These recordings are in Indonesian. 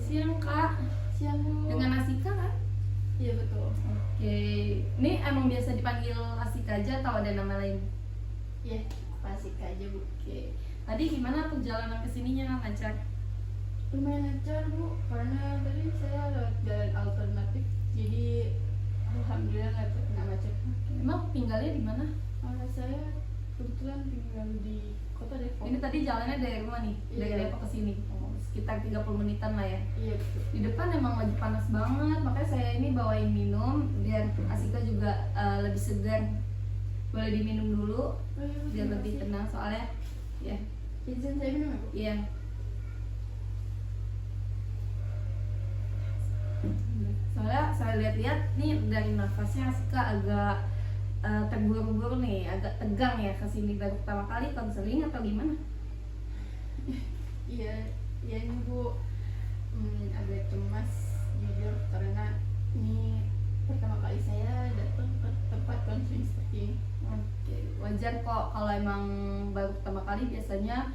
Siang Kak. Siang Bu. Dengan Asika kan? Iya betul. Oke. Ini emang biasa dipanggil Asika aja atau ada nama lain? Iya, Asika aja Bu. Oke. Tadi gimana perjalanan kesininya, lancar? Lumayan lancar Bu, karena tadi saya lewat jalan alternatif, jadi alhamdulillah nggak macet. Emang tinggalnya di mana? Saya kebetulan tinggal di kota Depok. Ini tadi jalannya dari rumah nih, dari Iya. Depok ke sini. Oh, sekitar 30 menitan lah ya. Iya betul. Di depan emang lagi panas banget, makanya saya ini bawain minum biar Asika juga lebih segar. Boleh diminum dulu Oh, iya, Bu, biar terima lebih kasih. tenang soalnya. Ya, Izin saya minum ya Bu? iya. Soalnya saya lihat-lihat nih dari nafasnya Asika agak terburu-buru nih, agak tegang ya kesini baru pertama kali konseling atau gimana? Iya, iya ini Bu, agak cemas jujur karena ini pertama kali saya datang ke tempat konseling seperti ini. Oke, wajar kok kalau emang baru pertama kali biasanya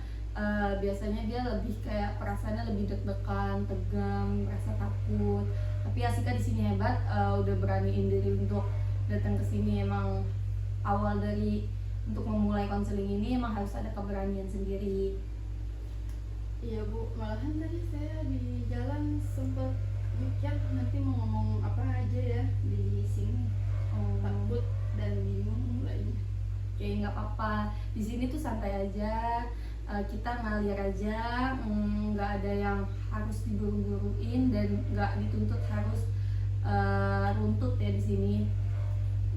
dia lebih kayak perasaannya lebih deg-degan, tegang, merasa takut. Tapi Asika di sini hebat, udah beraniin diri untuk datang ke sini. Emang awal dari untuk memulai konseling ini emang harus ada keberanian sendiri. Iya Bu, malahan tadi saya di jalan sempat mikir nanti mau ngomong apa aja ya di sini. Takut dan bingung mulainya. Oke, nggak apa-apa. Di sini tuh santai aja, kita ngalir aja, nggak ada yang harus diburu-buruin dan nggak dituntut harus runtut ya di sini.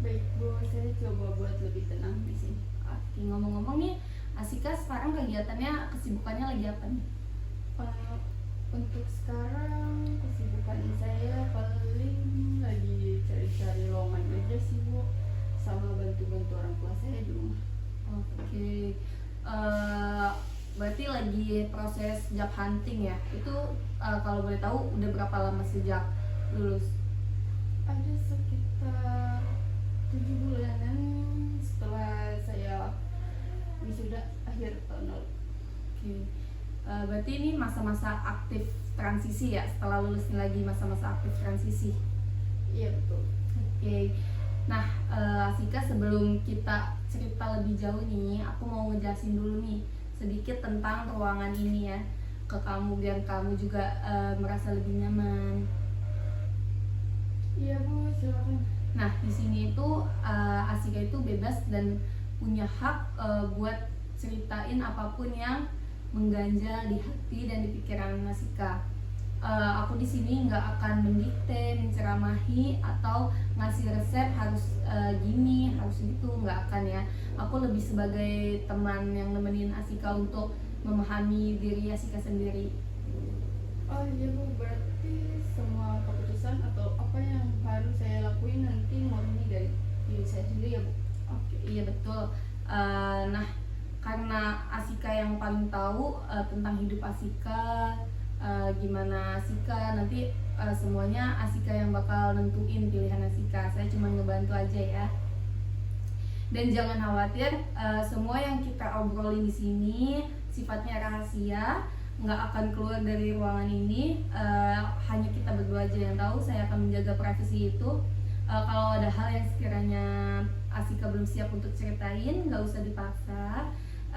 Baik Bu, saya coba buat lebih tenang di sini. Oke, ngomong-ngomong nih, Asika sekarang kegiatannya, kesibukannya lagi apa nih? Untuk sekarang kesibukan saya paling lagi cari-cari lowongan aja sih Bu, sama bantu-bantu orang tua saya di rumah. Oke, berarti lagi proses job hunting ya? Itu kalau boleh tahu udah berapa lama sejak lulus? Ada sekitar 7 bulanan setelah saya wisuda akhir tahun lalu. Oke, berarti ini masa-masa aktif transisi ya? Setelah lulus ini lagi masa-masa aktif transisi. Iya betul. Oke, nah Asika sebelum kita cerita lebih jauh nih, aku mau ngejelasin dulu nih sedikit tentang ruangan ini ya ke kamu biar kamu juga merasa lebih nyaman. Iya Bu, silakan. Nah di sini itu Asika itu bebas dan punya hak buat ceritain apapun yang mengganjal di hati dan di pikiran Asika. Aku di sini nggak akan mendikte, menceramahi atau ngasih resep harus gini, harus gitu, nggak akan ya. Aku lebih sebagai teman yang nemenin Asika untuk memahami diri Asika sendiri. Oh iya Bu, berarti semua keputusan atau apa yang harus saya lakuin nanti murni dari diri saya sendiri ya Bu? Oke, iya betul. Nah, karena Asika yang paling tahu tentang hidup Asika, gimana Asika nanti semuanya Asika yang bakal nentuin pilihan Asika. Saya cuma ngebantu aja ya. Dan jangan khawatir, semua yang kita obrolin di sini sifatnya rahasia, nggak akan keluar dari ruangan ini. Hanya kita berdua aja yang tahu. Saya akan menjaga privasi itu. Kalau ada hal yang sekiranya Asika belum siap untuk ceritain, nggak usah dipaksa.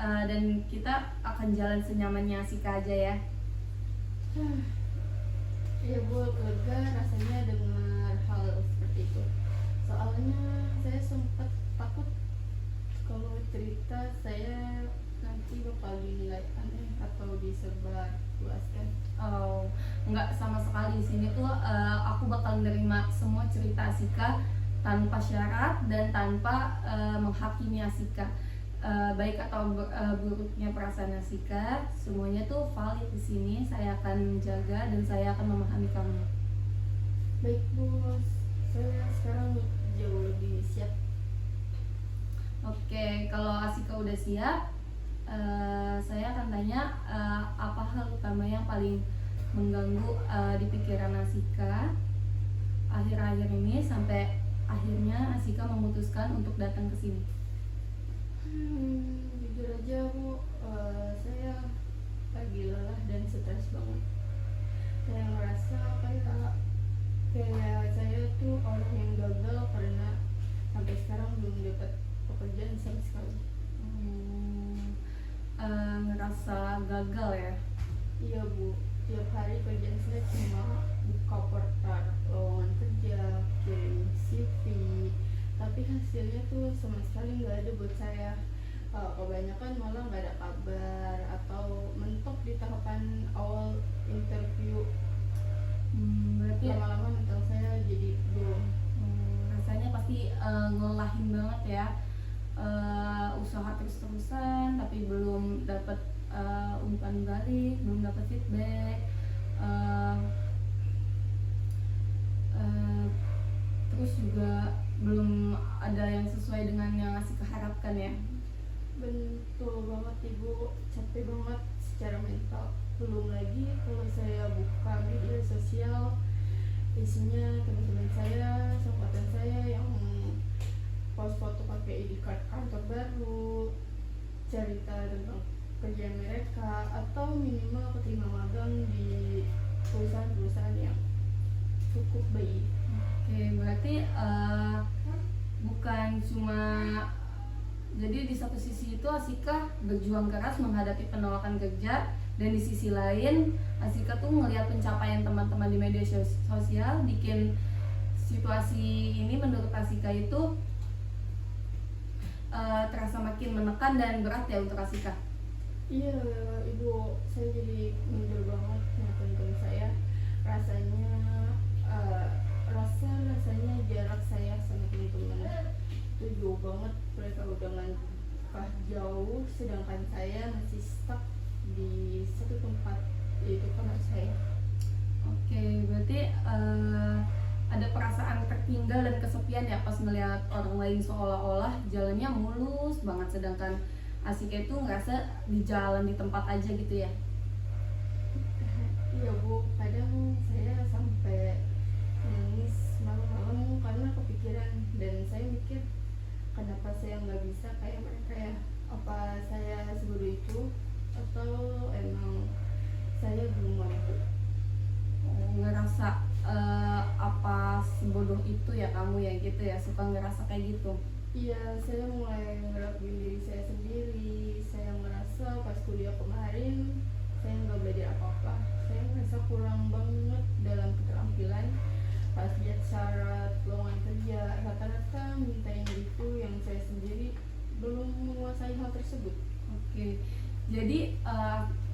Dan kita akan jalan senyamannya Asika aja ya. Iya Bu, lega rasanya dengar hal seperti itu. Soalnya saya sempat takut kalau cerita saya nanti bakal dinilai aneh atau disebar luaskan. Oh, nggak sama sekali. Di sini tuh aku bakal menerima semua cerita Asika tanpa syarat dan tanpa menghakimi Asika. Baik atau buruknya perasaan Asika, semuanya tuh valid di sini. Saya akan menjaga dan saya akan memahami kamu. Baik Bu, saya sekarang jauh lebih siap. Oke, kalau Asika udah siap, saya akan tanya apa hal utama yang paling mengganggu di pikiran Asika akhir-akhir ini sampai akhirnya Asika memutuskan untuk datang ke sini. Jujur aja Bu, saya lagi lelah dan stres banget. Saya merasa sekarang belum dapat pekerjaan sama sekali. Ngerasa gagal ya? Iya Bu, tiap hari kerjaan saya cuma buka portal lowongan kerja, kirim CV, tapi hasilnya tuh sama sekali nggak ada buat saya. Kebanyakan malah nggak ada kabar atau mentok di tahapan awal interview. Berarti Lama-lama mental saya jadi belum. rasanya pasti ngelelahin banget ya. Usaha terus-terusan tapi belum dapat umpan balik, belum dapat feedback. Terus juga belum ada yang sesuai dengan yang Asika harapkan ya. Betul banget Ibu, capek banget secara mental. Belum lagi kalau saya buka media sosial, isinya teman-teman saya, sahabatan saya yang post foto pakai ID card kantor baru, cerita tentang kerjaan mereka, atau minimal keterima magang di perusahaan-perusahaan yang cukup baik. Oke, berarti bukan cuma, jadi di satu sisi itu Asika berjuang keras menghadapi penolakan kerja, dan di sisi lain Asika tuh ngelihat pencapaian teman-teman di media sosial bikin situasi ini menurut Asika itu terasa makin menekan dan berat ya untuk Asika. Iya Ibu, saya jadi minder banget sama teman-teman saya. Rasanya jarak saya sama teman-teman itu jauh banget. Mereka udah langkah jauh, sedangkan saya masih stuck di satu tempat, yaitu kamar saya. Oke, berarti ada perasaan tertinggal dan kesepian ya pas melihat orang lain seolah-olah jalannya mulus banget, sedangkan Asika itu ngerasa di jalan di tempat aja gitu ya. Iya Bu, kadang saya sampai nangis malam-malam karena kepikiran, dan saya mikir kenapa saya nggak bisa kayak mereka ya. Apa saya sebodoh itu atau emang saya belum mampu? Ngerasa apa sebodoh itu ya kamu ya gitu ya, suka ngerasa kayak gitu. Iya, saya mulai ngeraguin diri saya sendiri. Saya ngerasa pas kuliah kemarin saya nggak belajar apa-apa. Saya ngerasa kurang banget dalam keterampilan. Pas lihat syarat lowongan kerja, rata-rata mintain itu yang saya sendiri belum menguasai hal tersebut. Oke, jadi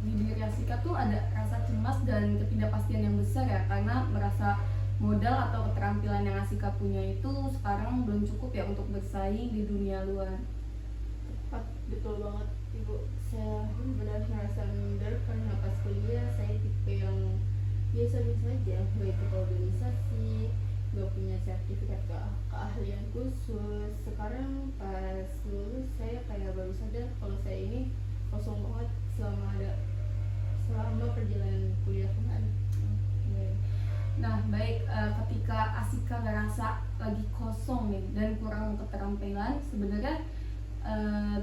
di diri Asika tuh ada rasa cemas dan ketidakpastian yang besar ya, karena merasa modal atau keterampilan yang Asika punya itu sekarang belum cukup ya untuk bersaing di dunia luar. Tepat, betul banget Ibu. Saya benar-benar merasa minder karena pas kuliah saya tipe yang biasa-biasa aja, gak ikut organisasi, gak punya sertifikat keahlian khusus. Sekarang pas lulus saya kayak baru sadar kalau saya ini kosong banget selama perjalanan kuliah kemarin. Nah baik, ketika Asika ngerasa lagi kosong nih dan kurang keterampilan, sebenarnya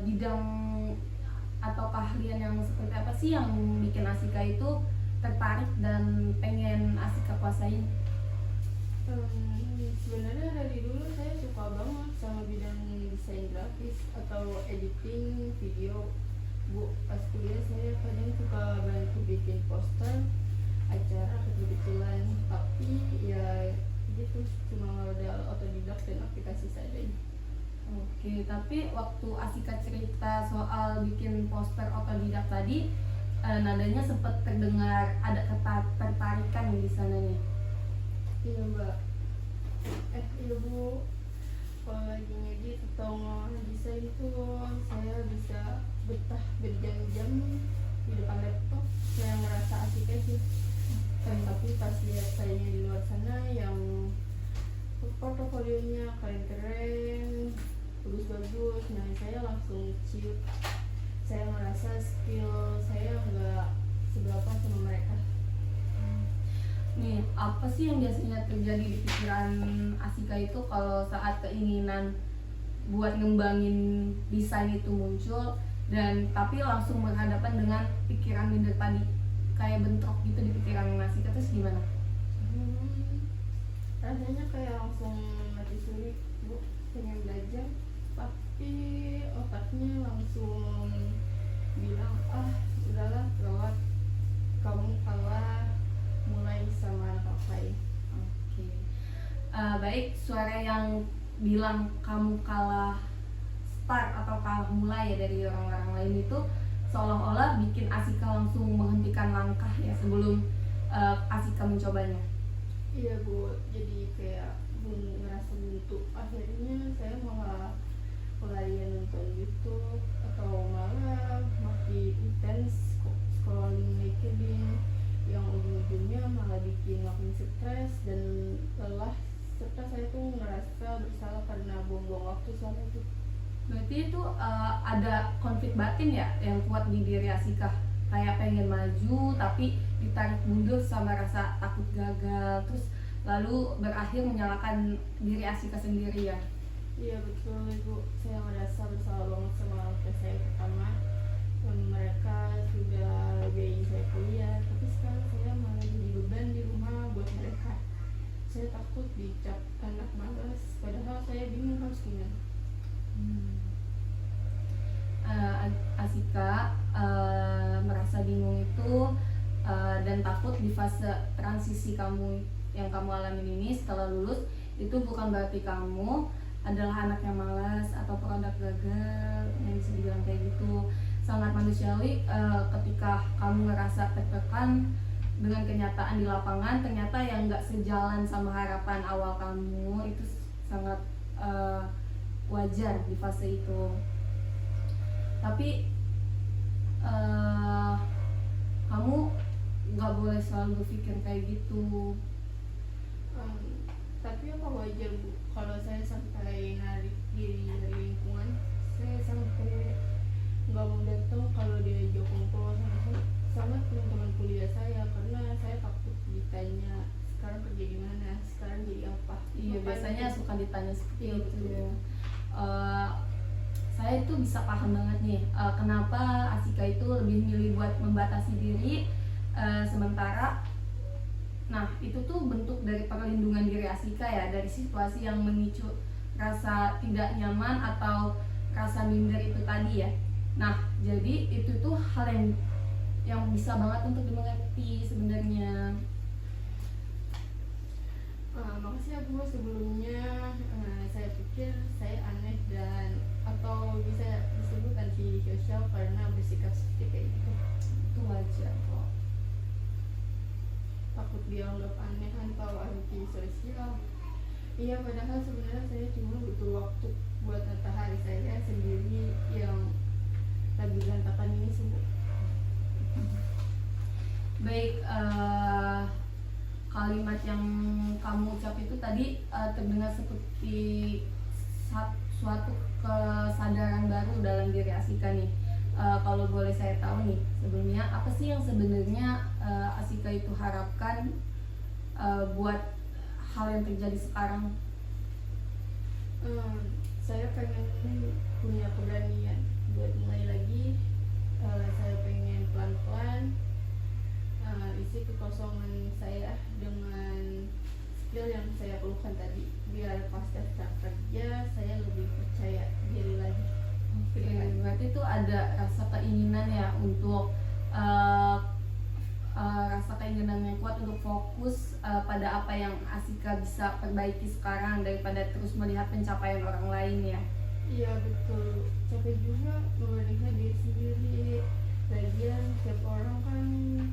bidang atau keahlian yang seperti apa sih yang bikin Asika itu tertarik dan pengen Asika kuasain? Sebenarnya dari dulu saya suka banget sama bidang desain grafis atau editing video Bu. Pas kuliah saya kadang suka bantu bikin poster acara kecil-kecilan, tapi ya gitu, cuma modal otodidak dan aplikasi saja. Oke, tapi waktu Asika cerita soal bikin poster otodidak tadi, nadanya sempat terdengar ada ketertarikan di sana nih. Iya Mbak. Iya Bu, kalau lagi ngedit atau ngedesain tuh saya bisa betah berjam-jam di depan laptop. Saya merasa asik aja. Tapi pas lihat sayanya di luar sana yang portofolionya keren-keren, bagus-bagus, nah saya langsung ciut. Saya merasa skill saya nggak seberapa sama mereka. Nih, apa sih yang biasanya terjadi di pikiran Asika itu kalau saat keinginan buat ngembangin desain itu muncul, dan tapi langsung berhadapan dengan pikiran minder tadi, kayak bentrok gitu di pikiran Asika, terus gimana? Rasanya kayak langsung mati sulit bu, pengen belajar tapi otaknya langsung bilang udahlah lewat, kamu kalah, mulai sama anak papai. Oke. Baik, suara yang bilang kamu kalah start atau kalah mulai ya dari orang-orang lain itu seolah-olah bikin Asika langsung menghentikan langkah ya sebelum Asika mencobanya. Iya bu, jadi kayak ngerasa buntu. Akhirnya saya malah pelarian nonton YouTube atau malah makin intens scrolling LinkedIn yang ujung-ujungnya malah bikin makin stres dan lelah, serta saya tuh ngerasa bersalah karena buang-buang waktu selama itu. Berarti itu ada konflik batin ya yang kuat di diri Asika, kayak pengen maju tapi ditarik mundur sama rasa takut gagal, terus lalu berakhir menyalahkan diri Asika sendiri ya. Iya betul ibu, saya merasa bersalah banget sama orang tua saya pertama. Mereka sudah biayain saya kuliah, tapi sekarang saya malah jadi beban di rumah buat mereka. Saya takut dicap anak malas, padahal saya bingung harus gimana. Asika merasa bingung itu dan takut di fase transisi kamu yang kamu alami ini setelah lulus, itu bukan berarti kamu adalah anak yang malas atau produk gagal, yang bisa dibilang kayak gitu. Sangat manusiawi ketika kamu ngerasa tertekan dengan kenyataan di lapangan ternyata yang nggak sejalan sama harapan awal kamu, itu sangat wajar di fase itu. Tapi kamu nggak boleh selalu berpikir kayak gitu. Tapi apa wajar bu kalau saya sampai narik diri dari lingkungan? Saya sampai nggak mau datang kalau diajak kumpul sama teman-teman kuliah saya karena saya takut ditanya sekarang kerja di mana, sekarang jadi apa. Iya, biasanya suka ditanya seperti Iya, itu betul. ya. Saya itu bisa paham banget nih kenapa Asika itu lebih milih buat membatasi diri, sementara nah itu tuh bentuk dari perlindungan diri Asika ya dari situasi yang memicu rasa tidak nyaman atau rasa minder itu tadi ya. Nah jadi itu tuh hal yang bisa banget untuk dimengerti sebenarnya. Makasih ya Bu, sebelumnya saya pikir saya aneh dan atau bisa disebut anti sosial karena bersikap seperti kayak gitu. Itu wajar kok. Takut dianggap aneh atau anti sosial. Iya, padahal sebenarnya saya cuma butuh waktu buat tata hari saya sendiri yang lagi berantakan ini sih Bu. Baik, kalimat yang kamu ucap itu tadi terdengar seperti suatu kesadaran baru dalam diri Asika nih. Kalau boleh saya tahu nih, sebelumnya apa sih yang sebenarnya Asika itu harapkan buat hal yang terjadi sekarang? Saya pengen punya keberanian buat mulai lagi. Saya pengen pelan-pelan isi kekosongan saya dengan skill yang saya keluhkan tadi, biar pas daftar kerja saya lebih percaya diri lagi. Oke, berarti itu ada rasa keinginan ya untuk rasa keinginan yang kuat untuk fokus pada apa yang Asika bisa perbaiki sekarang daripada terus melihat pencapaian orang lain ya. Iya betul, capek juga memerdekakan diri sendiri. Lagian tiap orang kan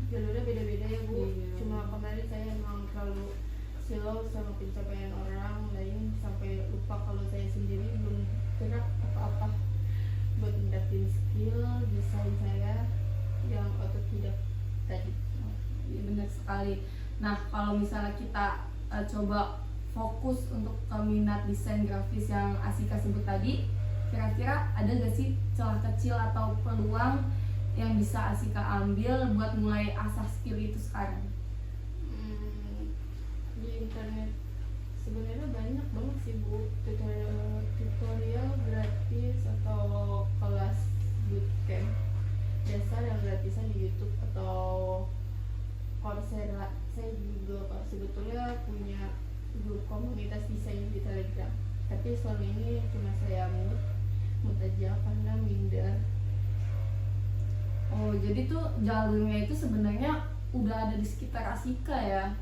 jalurnya beda-beda ya Bu. Iya. Cuma kemarin saya emang terlalu silau sama pencapaian orang lain sampai lupa kalau saya sendiri belum gerak apa-apa buat mendapatkan skill desain saya yang otodidak tadi. Iya, benar sekali. Nah kalau misalnya kita coba fokus untuk ke minat desain grafis yang Asika sebut tadi, kira-kira ada gak sih celah kecil atau peluang yang bisa Asika ambil buat mulai asah skill itu sekarang? Di internet sebenarnya banyak banget sih Bu, tutorial gratis atau kelas bootcamp dasar yang gratisan di YouTube atau Coursera. Saya juga sebetulnya punya grup komunitas desain di Telegram. Tapi selama ini cuma saya mood aja karena minder. Oh, jadi tuh jalurnya itu sebenarnya udah ada di sekitar Asika ya.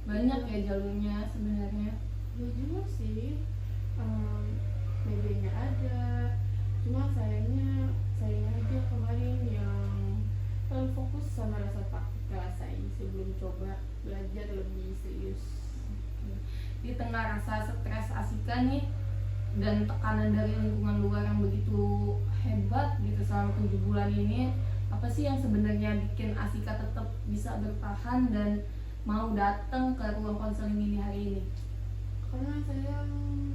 Banyak ya jalurnya sebenarnya. Ya juga sih, medianya ada, cuma sayangnya aja kemarin yang terlalu fokus sama rasa takut ngerasain sebelum coba belajar lebih serius. Di tengah rasa stres Asika nih dan tekanan dari lingkungan luar yang begitu hebat gitu selama 7 bulan ini, apa sih yang sebenarnya bikin Asika tetap bisa bertahan dan mau datang ke ruang konseling ini hari ini? Karena saya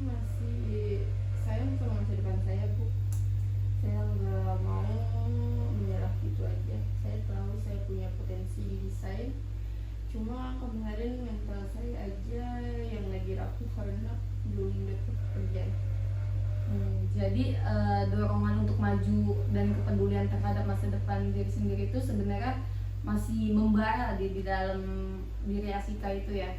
masih sayang sama masa depan saya, Bu. Saya nggak mau menyerah gitu aja. Saya tahu saya punya potensi di desain, cuma kemarin mental saya aja yang lagi rapuh karena belum dapat kerjaan. Jadi dorongan untuk maju dan kepedulian terhadap masa depan diri sendiri itu sebenarnya masih membara di dalam diri Asika itu ya.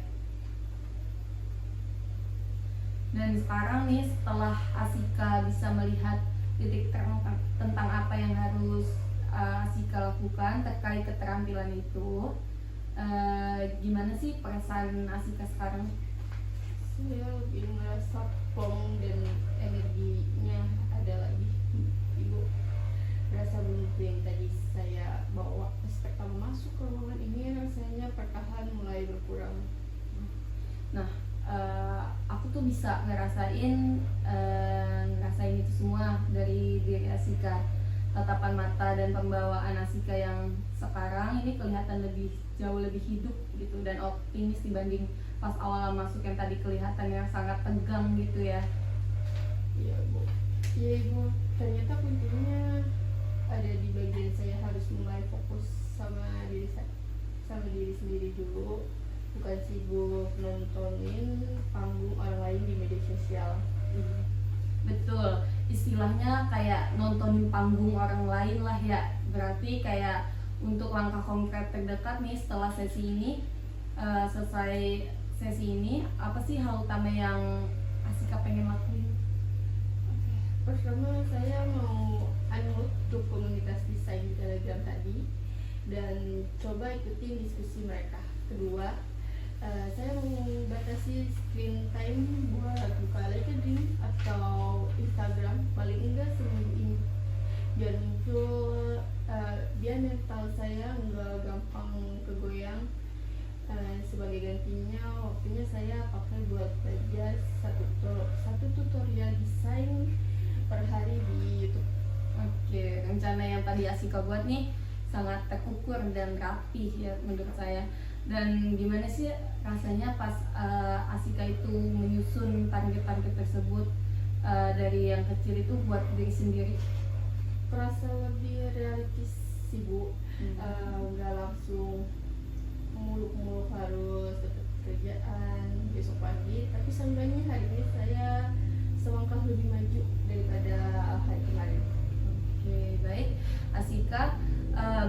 Dan sekarang nih setelah Asika bisa melihat titik terang tentang apa yang harus Asika lakukan terkait keterampilan itu, gimana sih perasaan Asika sekarang? Saya lebih merasa plong dan energinya ada lagi, Ibu. Rasa buntu yang tadi saya bawa pas pertama masuk ke ruangan ini rasanya pertahan mulai berkurang. Nah, aku tuh bisa ngerasain itu semua dari diri Asika. Tatapan mata dan pembawaan Asika yang sekarang ini kelihatan jauh lebih hidup gitu dan optimis dibanding pas awal masuk yang tadi kelihatannya sangat tegang gitu ya. Iya, Bu. Iya, Ibu. Ternyata kuncinya ada di bagian saya harus mulai fokus sama diri sendiri dulu, bukan sibuk nontonin panggung orang lain di media sosial. Betul, istilahnya kayak nontonin panggung orang lain lah ya. Berarti kayak untuk langkah konkret terdekat nih setelah sesi ini, selesai sesi ini, apa sih hal utama yang Asika pengen lakuin? Pertama, saya mau unload grup komunitas desain di Telegram tadi dan coba ikutin diskusi mereka. Kedua, saya mau batasi screen time buat buka LinkedIn atau Instagram paling enggak seminggu ini, biar muncul biar mental saya nggak gampang kegoyang. Sebagai gantinya waktunya saya pakai buat belajar satu tutorial desain per hari di YouTube. Oke, rencana yang tadi Asika buat nih sangat terukur dan rapih ya menurut saya. Dan gimana sih rasanya pas Asika itu menyusun target-target tersebut dari yang kecil itu buat diri sendiri? Kerasa lebih realistis sih, Bu. Nggak langsung muluk-muluk harus dapat kerjaan besok pagi, tapi seenggaknya hari ini saya selangkah lebih maju daripada hari kemarin. Oke, baik Asika,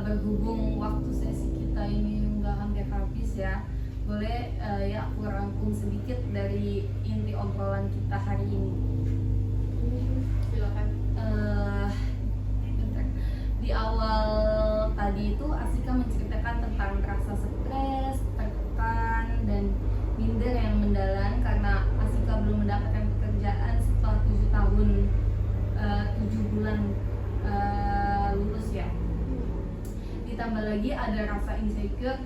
berhubung waktu sesi kita ini udah hampir habis ya, boleh ya aku rangkum sedikit dari inti obrolan kita hari ini. Silakan. Bentar. Di awal tadi itu Asika menceritakan tentang rasa stres, tertekan, dan minder yang mendalam karena Asika belum mendapatkan pekerjaan setelah 7 tahun 7 bulan lulus ya. Ditambah lagi ada rasa insecure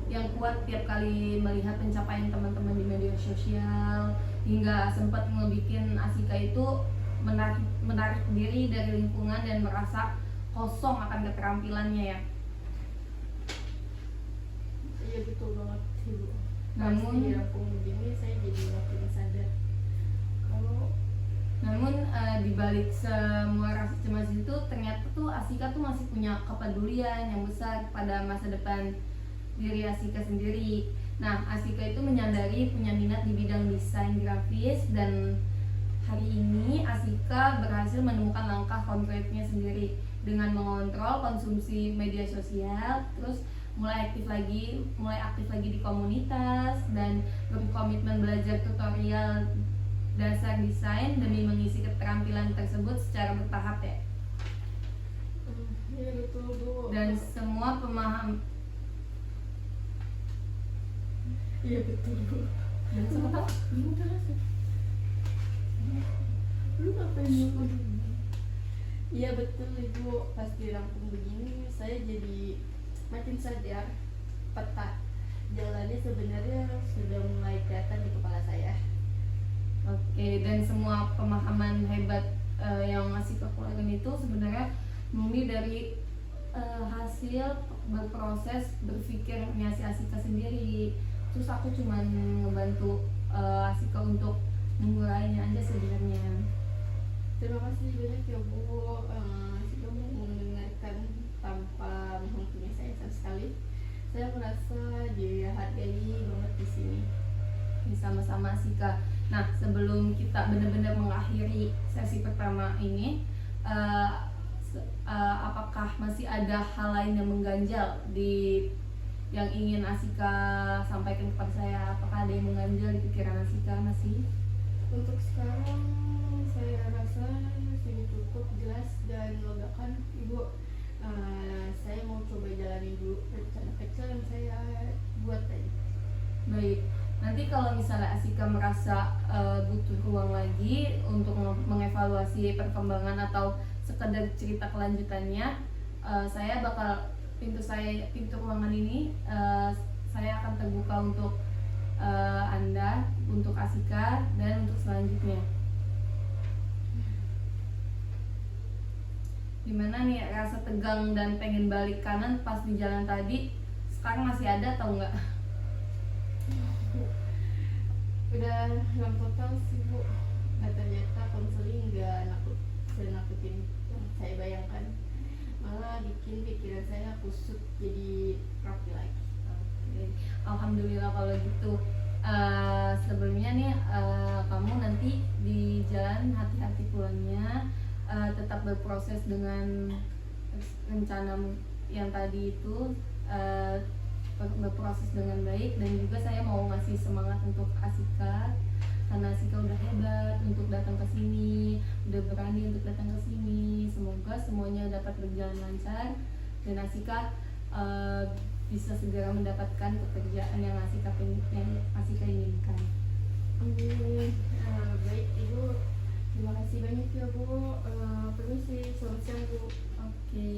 yang kuat tiap kali melihat pencapaian teman-teman di media sosial, hingga sempat ngebikin Asika itu menarik diri dari lingkungan dan merasa kosong akan keterampilannya ya. Iya, betul banget sih, Bu. Namun dirangkum begini saya jadi makin sadar kalau di balik semua rasa cemas itu ternyata tuh Asika tuh masih punya kepedulian yang besar pada masa depan diri Asika sendiri. Nah, Asika itu menyadari punya minat di bidang desain grafis dan hari ini Asika berhasil menemukan langkah konkretnya sendiri dengan mengontrol konsumsi media sosial, terus mulai aktif lagi di komunitas dan berkomunikasi berkomitmen belajar tutorial dasar desain demi mengisi keterampilan tersebut secara bertahap ya. Iya betul Bu. Dan semua pemaham Iya betul Bu. Bingung terus. Lu ngapain Bu? Iya betul Ibu. Pas dirangkum begini saya jadi makin sadar peta jalannya sebenarnya sudah mulai kelihatan di kepala saya. Oke, dan semua pemahaman hebat yang ngasih kekuatan itu sebenarnya murni dari hasil berproses berpikirnya si Asika sendiri. Terus aku cuman ngebantu Asika untuk memulainya aja sebenarnya. Terima kasih banyak ya Bu. Sudah mau mendengarkan tanpa menghentikan saya sama sekali. Saya merasa dihargai banget di sini. Sama-sama Asika. Nah, sebelum kita benar-benar mengakhiri sesi pertama ini, apakah masih ada hal lain yang mengganjal yang ingin Asika sampaikan kepada saya? Apakah ada yang mengganjal di pikiran Asika masih? Untuk sekarang saya rasa sudah cukup jelas dan legakan Ibu. Saya mau coba jalanin dulu rencana kecil yang saya buat tadi. Baik, nanti kalau misalnya Asika merasa butuh ruang lagi untuk mengevaluasi perkembangan atau sekedar cerita kelanjutannya, pintu ruangan ini saya akan terbuka untuk Anda, untuk Asika, dan untuk selanjutnya. Gimana nih rasa tegang dan pengen balik kanan pas di jalan tadi? Sekarang masih ada atau enggak? Udah hilang total sih Bu. Ternyata konseling gak senakutin yang saya bayangkan, malah bikin pikiran saya kusut jadi rapi lagi. Oke. Alhamdulillah kalau gitu. Sebelumnya nih kamu nanti di jalan hati-hati pulangnya, tetap berproses dengan rencana yang tadi itu, berproses dengan baik. Dan juga saya mau ngasih semangat untuk Asika karena Asika udah hebat untuk datang ke sini, udah berani untuk datang ke sini. Semoga semuanya dapat berjalan lancar dan Asika bisa segera mendapatkan pekerjaan yang Asika inginkan. Amin. Baik Ibu, terima kasih banyak ya Bu. Permisi, selamat siang Bu. Oke.